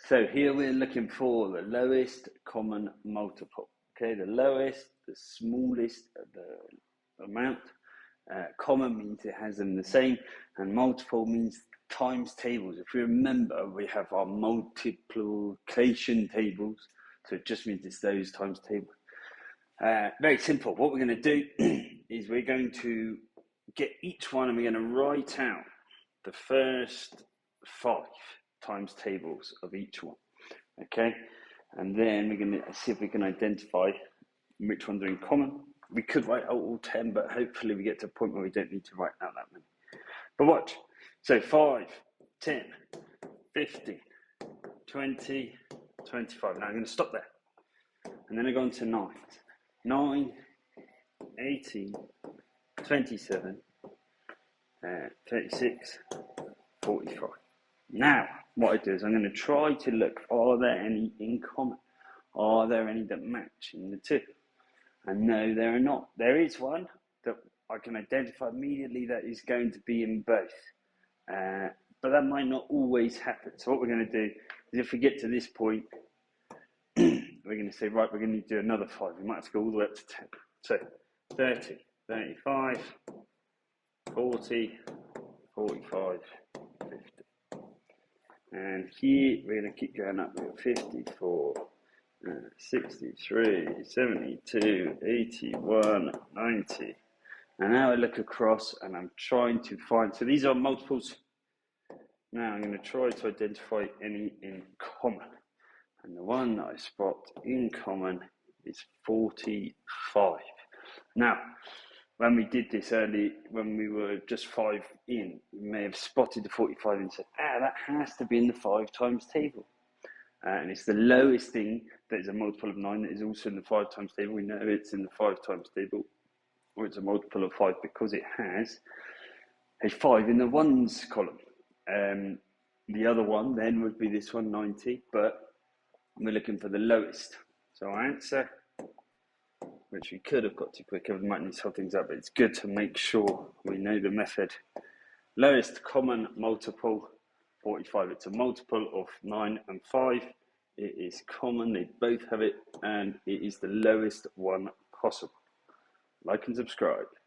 So here we're looking for the lowest common multiple. Okay, the lowest, the smallest, the amount. Common means it has them the same, and multiple means times tables. If we remember, we have our multiplication tables, so it just means it's those times tables. Very simple. What we're going to do is we're going to get each one and we're going to write out the first 5 times tables of each one. Okay, and then we're going to see if we can identify which ones are in common. We could write out all 10, but hopefully we get to a point where we don't need to write out that many. But watch. So 5, 10, 15, 20, 25. Now I'm going to stop there. And then I go on to 9. 9, 18, 27, 36, 45. Now, what I do is I'm going to try to look, are there any in common? Are there any that match in the two? And no, there are not. There is one that I can identify immediately that is going to be in both. But that might not always happen. So what we're going to do is if we get to this point, we're going to say, right, we're going to do another 5. We might have to go all the way up to 10. So 30, 35, 40, 45, 50. And here we're going to keep going up. We've got 54, 63, 72, 81, 90. And now I look across and I'm trying to find, so these are multiples. Now I'm going to try to identify any in common. And the one that I spot in common is 45. Now, when we did this early, when we were just 5 in, we may have spotted the 45 and said, that has to be in the 5 times table. And it's the lowest thing that is a multiple of 9 that is also in the 5 times table. We know it's in the 5 times table, or it's a multiple of 5 because it has a 5 in the ones column. The other one then would be this one, 90, but we're looking for the lowest. So our answer, which we could have got to quicker, we might need to hold things up, but it's good to make sure we know the method. Lowest common multiple, 45. It's a multiple of 9 and 5. It is common, they both have it, and it is the lowest one possible. Like and subscribe.